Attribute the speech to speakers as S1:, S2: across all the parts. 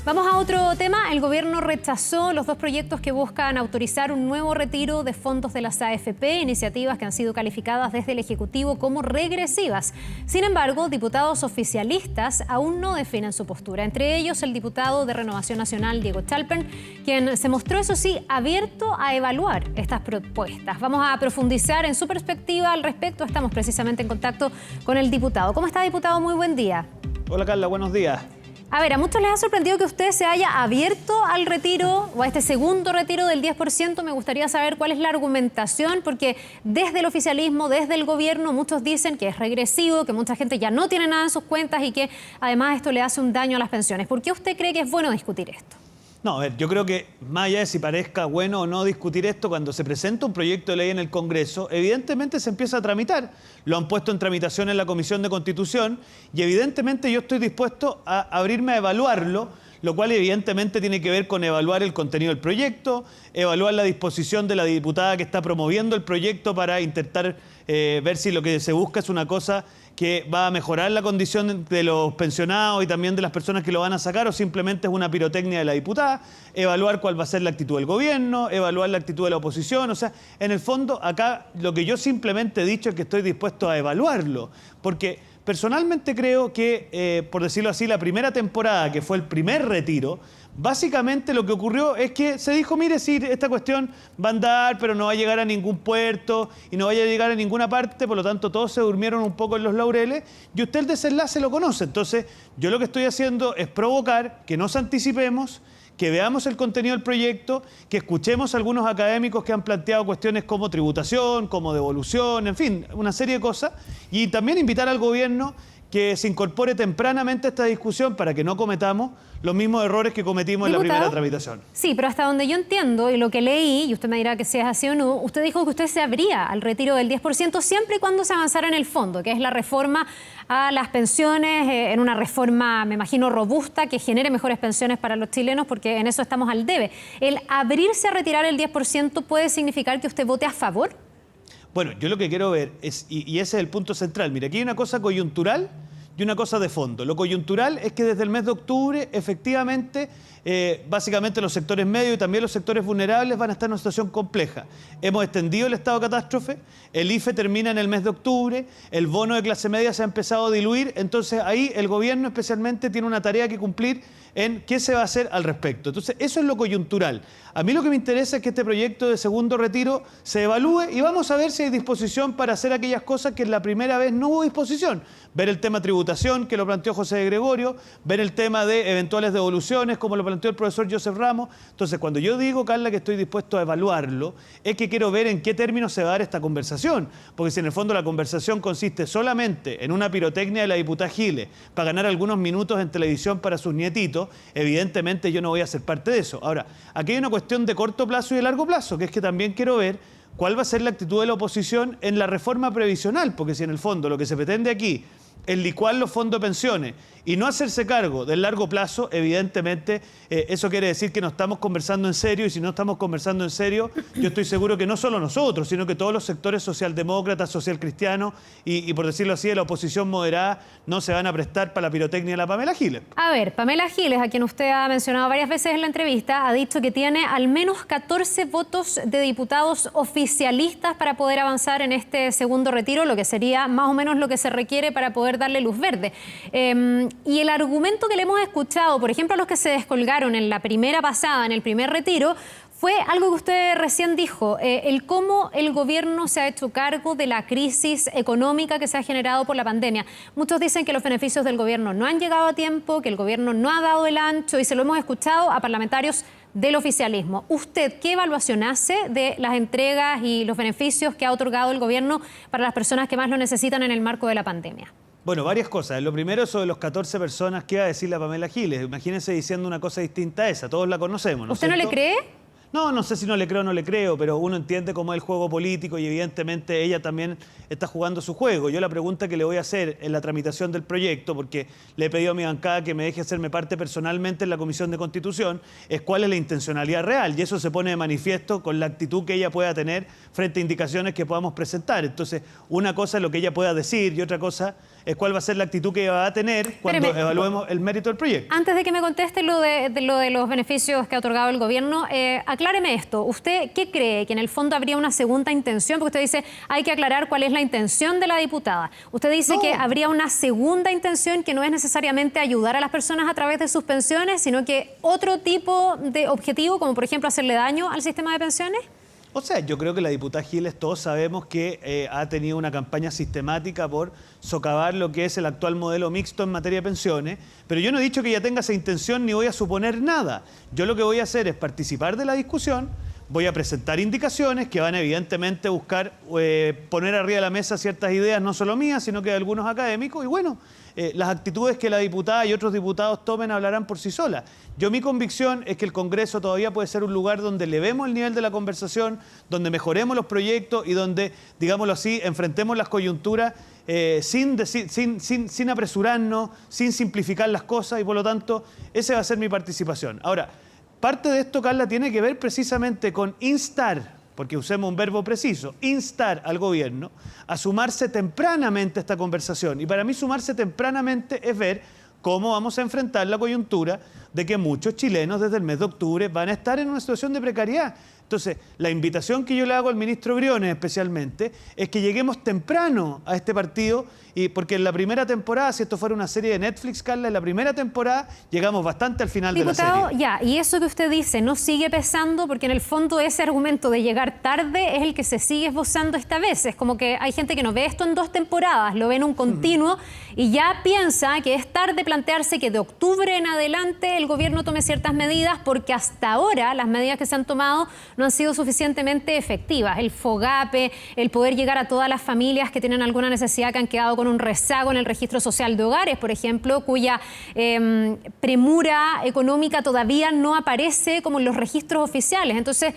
S1: Vamos a otro tema. El gobierno rechazó los dos proyectos que buscan autorizar un nuevo retiro de fondos de las AFP, iniciativas que han sido calificadas desde el Ejecutivo como regresivas. Sin embargo, diputados oficialistas aún no definen su postura. Entre ellos, el diputado de Renovación Nacional, Diego Chalpern, quien se mostró, eso sí, abierto a evaluar estas propuestas. Vamos a profundizar en su perspectiva al respecto. Estamos precisamente en contacto con el diputado. ¿Cómo está, diputado? Muy buen día.
S2: Hola, Carla. Buenos días.
S1: A ver, a muchos les ha sorprendido que usted se haya abierto al retiro o a este segundo retiro del 10%. Me gustaría saber cuál es la argumentación, porque desde el oficialismo, desde el gobierno, muchos dicen que es regresivo, que mucha gente ya no tiene nada en sus cuentas y que además esto le hace un daño a las pensiones. ¿Por qué usted cree que es bueno discutir esto?
S2: No, a ver, yo creo que más allá de si parezca bueno o no discutir esto, cuando se presenta un proyecto de ley en el Congreso, evidentemente se empieza a tramitar. Lo han puesto en tramitación en la Comisión de Constitución y evidentemente yo estoy dispuesto a abrirme a evaluarlo, lo cual evidentemente tiene que ver con evaluar el contenido del proyecto, evaluar la disposición de la diputada que está promoviendo el proyecto para intentar ver si lo que se busca es una cosa que va a mejorar la condición de los pensionados y también de las personas que lo van a sacar, o simplemente es una pirotecnia de la diputada, evaluar cuál va a ser la actitud del gobierno, evaluar la actitud de la oposición. O sea, en el fondo, acá lo que yo simplemente he dicho es que estoy dispuesto a evaluarlo, porque personalmente creo que, por decirlo así, la primera temporada, que fue el primer retiro, básicamente lo que ocurrió es que se dijo, mire, sí, esta cuestión va a andar, pero no va a llegar a ningún puerto y no vaya a llegar a ninguna parte, por lo tanto todos se durmieron un poco en los laureles y usted el desenlace lo conoce. Entonces, yo lo que estoy haciendo es provocar que nos anticipemos, que veamos el contenido del proyecto, que escuchemos a algunos académicos que han planteado cuestiones como tributación, como devolución, en fin, una serie de cosas, y también invitar al gobierno que se incorpore tempranamente a esta discusión para que no cometamos los mismos errores que cometimos en la primera tramitación.
S1: Sí, pero hasta donde yo entiendo y lo que leí, y usted me dirá que si es así o no, usted dijo que usted se abría al retiro del 10% siempre y cuando se avanzara en el fondo, que es la reforma a las pensiones, en una reforma, me imagino, robusta, que genere mejores pensiones para los chilenos, porque en eso estamos al debe. ¿El abrirse a retirar el 10% puede significar que usted vote a favor?
S2: Bueno, yo lo que quiero ver es, y ese es el punto central, mira, aquí hay una cosa coyuntural y una cosa de fondo. Lo coyuntural es que desde el mes de octubre, efectivamente, básicamente los sectores medios y también los sectores vulnerables van a estar en una situación compleja. Hemos extendido el estado de catástrofe, el IFE termina en el mes de octubre, el bono de clase media se ha empezado a diluir, entonces ahí el gobierno especialmente tiene una tarea que cumplir en qué se va a hacer al respecto. Entonces, eso es lo coyuntural. A mí lo que me interesa es que este proyecto de segundo retiro se evalúe y vamos a ver si hay disposición para hacer aquellas cosas que en la primera vez no hubo disposición. Ver el tema tributación, que lo planteó José de Gregorio, ver el tema de eventuales devoluciones, como lo planteó el profesor Joseph Ramos. Entonces, cuando yo digo, Carla, que estoy dispuesto a evaluarlo, es que quiero ver en qué términos se va a dar esta conversación. Porque si en el fondo la conversación consiste solamente en una pirotecnia de la diputada Giles para ganar algunos minutos en televisión para sus nietitos, evidentemente yo no voy a ser parte de eso. Ahora, aquí hay una cuestión de corto plazo y de largo plazo, que es que también quiero ver cuál va a ser la actitud de la oposición en la reforma previsional, porque si en el fondo lo que se pretende aquí es licuar los fondos de pensiones y no hacerse cargo del largo plazo, evidentemente eso quiere decir que no estamos conversando en serio, y si no estamos conversando en serio, yo estoy seguro que no solo nosotros, sino que todos los sectores socialdemócratas, socialcristianos y por decirlo así, de la oposición moderada, no se van a prestar para la pirotecnia de la Pamela Giles.
S1: A ver, Pamela Giles, a quien usted ha mencionado varias veces en la entrevista, ha dicho que tiene al menos 14 votos de diputados oficialistas para poder avanzar en este segundo retiro, lo que sería más o menos lo que se requiere para poder darle luz verde. Y el argumento que le hemos escuchado, por ejemplo, a los que se descolgaron en la primera pasada, en el primer retiro, fue algo que usted recién dijo, el cómo el gobierno se ha hecho cargo de la crisis económica que se ha generado por la pandemia. Muchos dicen que los beneficios del gobierno no han llegado a tiempo, que el gobierno no ha dado el ancho, y se lo hemos escuchado a parlamentarios del oficialismo. ¿Usted qué evaluación hace de las entregas y los beneficios que ha otorgado el gobierno para las personas que más lo necesitan en el marco de la pandemia?
S2: Bueno, varias cosas. Lo primero, sobre los 14 personas que iba a decir la Pamela Giles. Imagínense diciendo una cosa distinta a esa. Todos la conocemos, ¿no?
S1: ¿Usted no le cree?
S2: No, no sé si no le creo o no le creo, pero uno entiende cómo es el juego político y evidentemente ella también está jugando su juego. Yo la pregunta que le voy a hacer en la tramitación del proyecto, porque le he pedido a mi bancada que me deje hacerme parte personalmente en la Comisión de Constitución, es cuál es la intencionalidad real. Y eso se pone de manifiesto con la actitud que ella pueda tener frente a indicaciones que podamos presentar. Entonces, una cosa es lo que ella pueda decir y otra cosa es cuál va a ser la actitud que va a tener cuando evaluemos el mérito del proyecto.
S1: Antes de que me conteste lo de los beneficios que ha otorgado el gobierno, acláreme esto. ¿Usted qué cree? ¿Que en el fondo habría una segunda intención? Porque usted dice, hay que aclarar cuál es la intención de la diputada. Usted dice que habría una segunda intención que no es necesariamente ayudar a las personas a través de sus pensiones, sino que otro tipo de objetivo, como por ejemplo hacerle daño al sistema de pensiones.
S2: O sea, yo creo que la diputada Giles, todos sabemos que ha tenido una campaña sistemática por socavar lo que es el actual modelo mixto en materia de pensiones, pero yo no he dicho que ella tenga esa intención ni voy a suponer nada. Yo lo que voy a hacer es participar de la discusión, voy a presentar indicaciones que van evidentemente a buscar poner arriba de la mesa ciertas ideas, no solo mías, sino que de algunos académicos, y bueno, las actitudes que la diputada y otros diputados tomen hablarán por sí solas. Mi convicción es que el Congreso todavía puede ser un lugar donde elevemos el nivel de la conversación, donde mejoremos los proyectos y donde, digámoslo así, enfrentemos las coyunturas sin apresurarnos, sin simplificar las cosas, y por lo tanto, esa va a ser mi participación. Ahora, parte de esto, Carla, tiene que ver precisamente con instar, porque usemos un verbo preciso, instar al gobierno a sumarse tempranamente a esta conversación. Y para mí sumarse tempranamente es ver cómo vamos a enfrentar la coyuntura de que muchos chilenos desde el mes de octubre van a estar en una situación de precariedad. Entonces, la invitación que yo le hago al ministro Briones especialmente es que lleguemos temprano a este partido, y porque en la primera temporada, si esto fuera una serie de Netflix, Carla, en la primera temporada llegamos bastante al final de la serie.
S1: Diputado, ya, y eso que usted dice no sigue pesando, porque en el fondo ese argumento de llegar tarde es el que se sigue esbozando esta vez. Es como que hay gente que no ve esto en 2 temporadas, lo ve en un continuo y ya piensa que es tarde plantearse que de octubre en adelante el gobierno tome ciertas medidas, porque hasta ahora las medidas que se han tomado no han sido suficientemente efectivas. El FOGAPE, el poder llegar a todas las familias que tienen alguna necesidad, que han quedado con un rezago en el registro social de hogares, por ejemplo, cuya premura económica todavía no aparece como en los registros oficiales. Entonces,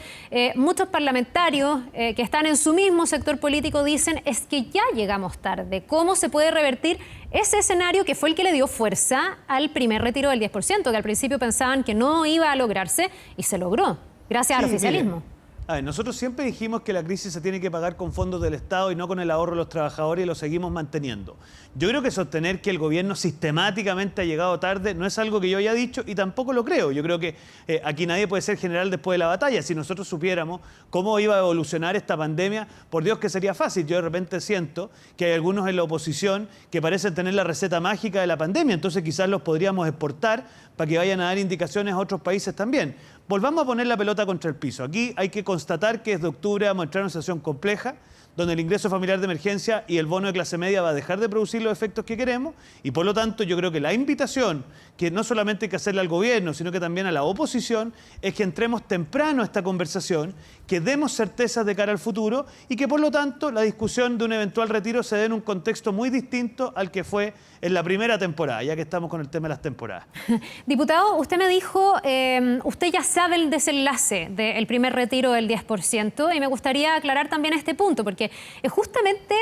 S1: muchos parlamentarios que están en su mismo sector político dicen es que ya llegamos tarde. ¿Cómo se puede revertir ese escenario que fue el que le dio fuerza al primer retiro del 10%, que al principio pensaban que no iba a lograrse y se logró? Gracias al oficialismo.
S2: Mire, a ver, nosotros siempre dijimos que la crisis se tiene que pagar con fondos del Estado y no con el ahorro de los trabajadores, y lo seguimos manteniendo. Yo creo que sostener que el gobierno sistemáticamente ha llegado tarde no es algo que yo haya dicho, y tampoco lo creo. Yo creo que aquí nadie puede ser general después de la batalla. Si nosotros supiéramos cómo iba a evolucionar esta pandemia, por Dios que sería fácil. Yo de repente siento que hay algunos en la oposición que parecen tener la receta mágica de la pandemia, entonces quizás los podríamos exportar para que vayan a dar indicaciones a otros países también. Volvamos a poner la pelota contra el piso. Aquí hay que constatar que desde octubre vamos a entrar en una situación compleja, donde el ingreso familiar de emergencia y el bono de clase media va a dejar de producir los efectos que queremos, y por lo tanto yo creo que la invitación, que no solamente hay que hacerle al gobierno, sino que también a la oposición, es que entremos temprano a esta conversación, que demos certezas de cara al futuro, y que por lo tanto la discusión de un eventual retiro se dé en un contexto muy distinto al que fue en la primera temporada, ya que estamos con el tema de las temporadas.
S1: Diputado, usted me dijo, usted ya sabe el desenlace del primer retiro del 10%, y me gustaría aclarar también este punto, porque es justamente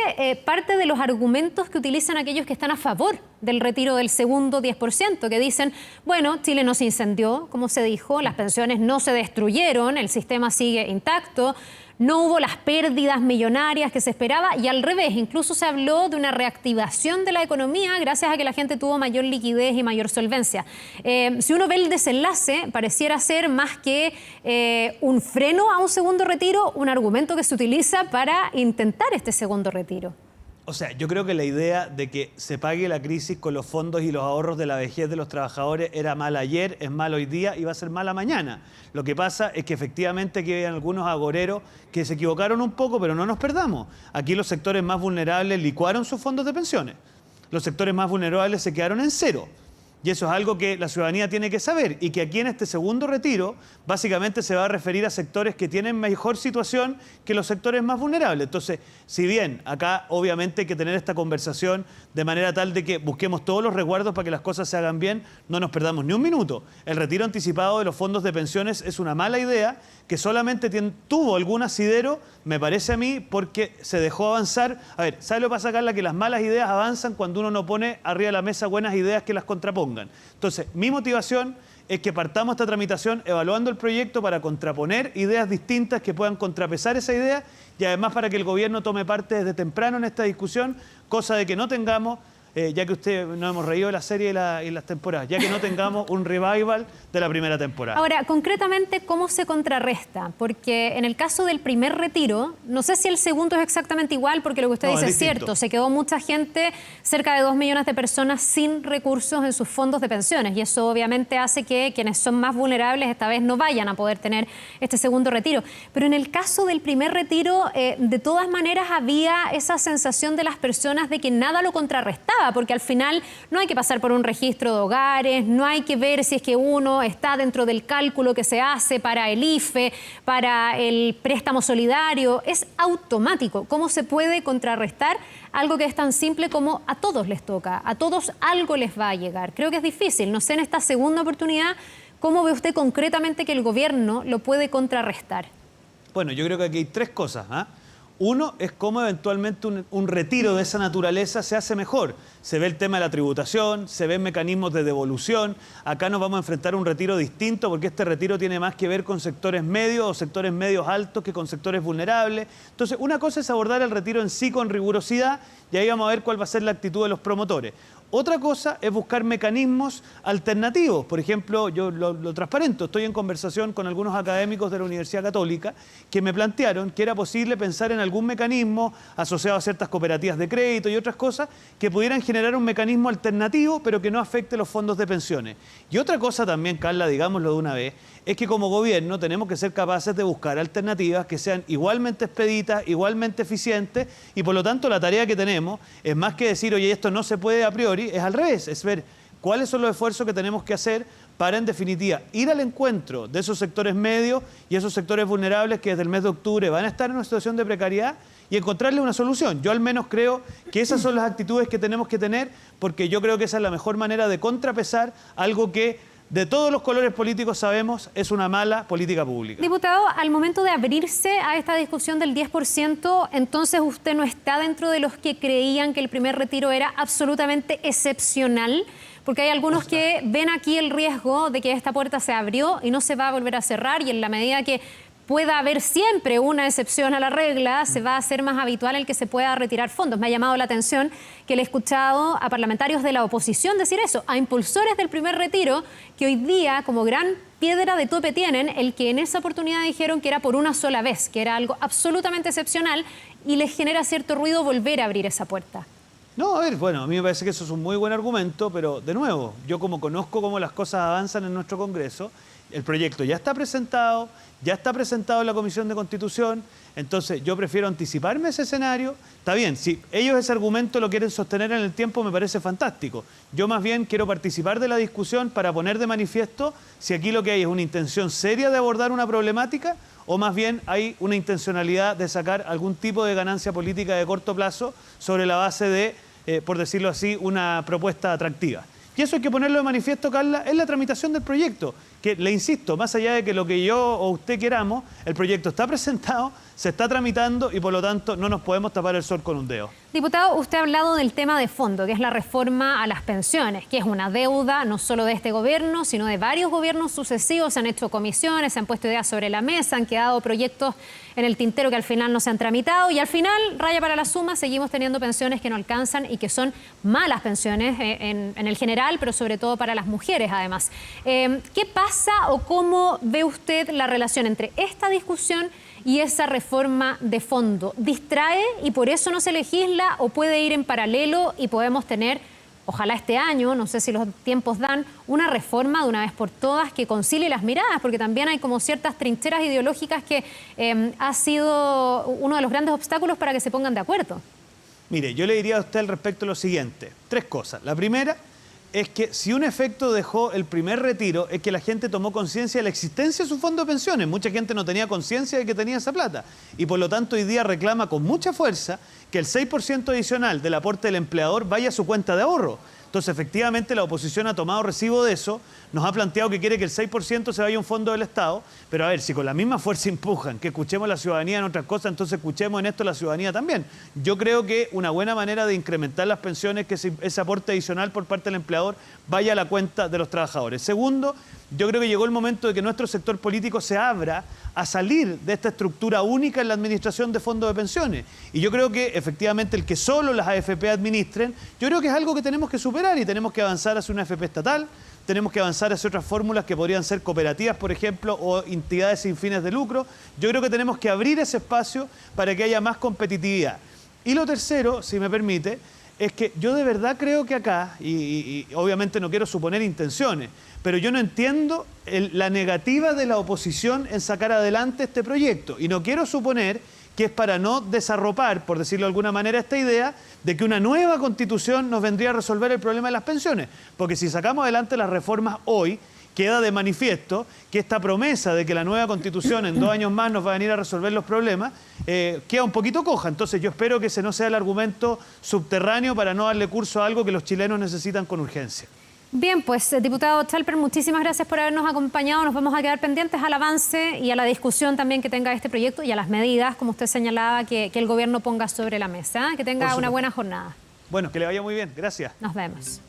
S1: parte de los argumentos que utilizan aquellos que están a favor del retiro del segundo 10%, que dicen, bueno, Chile no se incendió, como se dijo, las pensiones no se destruyeron, el sistema sigue intacto, no hubo las pérdidas millonarias que se esperaba, y al revés, incluso se habló de una reactivación de la economía gracias a que la gente tuvo mayor liquidez y mayor solvencia. Si uno ve el desenlace, pareciera ser más que un freno a un segundo retiro, un argumento que se utiliza para intentar este segundo retiro.
S2: O sea, yo creo que la idea de que se pague la crisis con los fondos y los ahorros de la vejez de los trabajadores era mala ayer, es mala hoy día y va a ser mala mañana. Lo que pasa es que efectivamente aquí hay algunos agoreros que se equivocaron un poco, pero no nos perdamos. Aquí los sectores más vulnerables licuaron sus fondos de pensiones. Los sectores más vulnerables se quedaron en cero. Y eso es algo que la ciudadanía tiene que saber, y que aquí en este segundo retiro básicamente se va a referir a sectores que tienen mejor situación que los sectores más vulnerables. Entonces, si bien acá obviamente hay que tener esta conversación de manera tal de que busquemos todos los resguardos para que las cosas se hagan bien, no nos perdamos ni un minuto. El retiro anticipado de los fondos de pensiones es una mala idea que solamente tuvo algún asidero, me parece a mí, porque se dejó avanzar. A ver, ¿sabe lo que pasa, Carla? Que las malas ideas avanzan cuando uno no pone arriba de la mesa buenas ideas que las contrapongan. Entonces, mi motivación es que partamos esta tramitación evaluando el proyecto para contraponer ideas distintas que puedan contrapesar esa idea, y además para que el gobierno tome parte desde temprano en esta discusión, cosa de que no tengamos ya que usted nos hemos reído de la serie y las temporadas, ya que no tengamos un revival de la primera temporada.
S1: Ahora, concretamente, ¿cómo se contrarresta? Porque en el caso del primer retiro, no sé si el segundo es exactamente igual, porque lo que usted dice es cierto, se quedó mucha gente, cerca de 2 millones de personas sin recursos en sus fondos de pensiones, y eso obviamente hace que quienes son más vulnerables esta vez no vayan a poder tener este segundo retiro. Pero en el caso del primer retiro, de todas maneras había esa sensación de las personas de que nada lo contrarrestaba, porque al final no hay que pasar por un registro de hogares, no hay que ver si es que uno está dentro del cálculo que se hace para el IFE, para el préstamo solidario, es automático. ¿Cómo se puede contrarrestar algo que es tan simple como a todos les toca, a todos algo les va a llegar? Creo que es difícil. No sé, en esta segunda oportunidad, ¿cómo ve usted concretamente que el gobierno lo puede contrarrestar?
S2: Bueno, yo creo que aquí hay 3 cosas, ¿ah? Uno es cómo eventualmente un retiro de esa naturaleza se hace mejor. Se ve el tema de la tributación, se ven mecanismos de devolución. Acá nos vamos a enfrentar a un retiro distinto porque este retiro tiene más que ver con sectores medios o sectores medios altos que con sectores vulnerables. Entonces, una cosa es abordar el retiro en sí con rigurosidad y ahí vamos a ver cuál va a ser la actitud de los promotores. Otra cosa es buscar mecanismos alternativos. Por ejemplo, yo lo transparento, estoy en conversación con algunos académicos de la Universidad Católica que me plantearon que era posible pensar en algún mecanismo asociado a ciertas cooperativas de crédito y otras cosas que pudieran generar un mecanismo alternativo pero que no afecte los fondos de pensiones. Y otra cosa también, Carla, digámoslo de una vez, es que como gobierno tenemos que ser capaces de buscar alternativas que sean igualmente expeditas, igualmente eficientes, y por lo tanto la tarea que tenemos es más que decir, oye, esto no se puede a priori, es al revés, es ver cuáles son los esfuerzos que tenemos que hacer para, en definitiva, ir al encuentro de esos sectores medios y esos sectores vulnerables que desde el mes de octubre van a estar en una situación de precariedad y encontrarle una solución. Yo al menos creo que esas son las actitudes que tenemos que tener, porque yo creo que esa es la mejor manera de contrapesar algo que de todos los colores políticos sabemos es una mala política pública.
S1: Diputado, al momento de abrirse a esta discusión del 10%, entonces usted no está dentro de los que creían que el primer retiro era absolutamente excepcional, porque hay algunos que ven aquí el riesgo de que esta puerta se abrió y no se va a volver a cerrar, y en la medida que pueda haber siempre una excepción a la regla, se va a hacer más habitual el que se pueda retirar fondos. Me ha llamado la atención que le he escuchado a parlamentarios de la oposición decir eso, a impulsores del primer retiro, que hoy día como gran piedra de tope tienen el que en esa oportunidad dijeron que era por una sola vez, que era algo absolutamente excepcional, y les genera cierto ruido volver a abrir esa puerta.
S2: No, a ver, bueno, a mí me parece que eso es un muy buen argumento, pero de nuevo, yo como conozco cómo las cosas avanzan en nuestro Congreso, el proyecto ya está presentado en la Comisión de Constitución, entonces yo prefiero anticiparme a ese escenario. Está bien, si ellos ese argumento lo quieren sostener en el tiempo, me parece fantástico. Yo más bien quiero participar de la discusión para poner de manifiesto si aquí lo que hay es una intención seria de abordar una problemática o más bien hay una intencionalidad de sacar algún tipo de ganancia política de corto plazo sobre la base de, por decirlo así, una propuesta atractiva. Y eso hay que ponerlo de manifiesto, Carla, en la tramitación del proyecto, que le insisto, más allá de que lo que yo o usted queramos, el proyecto está presentado, se está tramitando y por lo tanto no nos podemos tapar el sol con un dedo.
S1: Diputado, usted ha hablado del tema de fondo, que es la reforma a las pensiones, que es una deuda no solo de este gobierno, sino de varios gobiernos sucesivos. Se han hecho comisiones, se han puesto ideas sobre la mesa, han quedado proyectos en el tintero que al final no se han tramitado y al final, raya para la suma, seguimos teniendo pensiones que no alcanzan y que son malas pensiones en el general, pero sobre todo para las mujeres además. ¿Qué pasa o cómo ve usted la relación entre esta discusión y esa reforma de fondo? ¿Distrae y por eso no se legisla o puede ir en paralelo y podemos tener, ojalá este año, no sé si los tiempos dan, una reforma de una vez por todas que concilie las miradas? Porque también hay como ciertas trincheras ideológicas que ha sido uno de los grandes obstáculos para que se pongan de acuerdo.
S2: Mire, yo le diría a usted al respecto lo siguiente, 3 cosas. La primera es que si un efecto dejó el primer retiro es que la gente tomó conciencia de la existencia de su fondo de pensiones. Mucha gente no tenía conciencia de que tenía esa plata y por lo tanto hoy día reclama con mucha fuerza que el 6% adicional del aporte del empleador vaya a su cuenta de ahorro. Entonces, efectivamente, la oposición ha tomado recibo de eso, nos ha planteado que quiere que el 6% se vaya a un fondo del Estado, pero a ver, si con la misma fuerza empujan que escuchemos a la ciudadanía en otras cosas, entonces escuchemos en esto a la ciudadanía también. Yo creo que una buena manera de incrementar las pensiones es que ese aporte adicional por parte del empleador vaya a la cuenta de los trabajadores. Segundo, yo creo que llegó el momento de que nuestro sector político se abra a salir de esta estructura única en la administración de fondos de pensiones. Y yo creo que efectivamente el que solo las AFP administren, yo creo que es algo que tenemos que superar y tenemos que avanzar hacia una AFP estatal, tenemos que avanzar hacia otras fórmulas que podrían ser cooperativas, por ejemplo, o entidades sin fines de lucro. Yo creo que tenemos que abrir ese espacio para que haya más competitividad. Y lo tercero, si me permite, es que yo de verdad creo que acá, y obviamente no quiero suponer intenciones, pero yo no entiendo la negativa de la oposición en sacar adelante este proyecto. Y no quiero suponer que es para no desarropar, por decirlo de alguna manera, esta idea de que una nueva constitución nos vendría a resolver el problema de las pensiones. Porque si sacamos adelante las reformas hoy, queda de manifiesto que esta promesa de que la nueva constitución en 2 años más nos va a venir a resolver los problemas, queda un poquito coja. Entonces yo espero que ese no sea el argumento subterráneo para no darle curso a algo que los chilenos necesitan con urgencia.
S1: Bien, pues diputado Chalper, muchísimas gracias por habernos acompañado. Nos vamos a quedar pendientes al avance y a la discusión también que tenga este proyecto y a las medidas, como usted señalaba, que el gobierno ponga sobre la mesa. Que tenga una buena jornada.
S2: Bueno, que le vaya muy bien. Gracias.
S1: Nos vemos.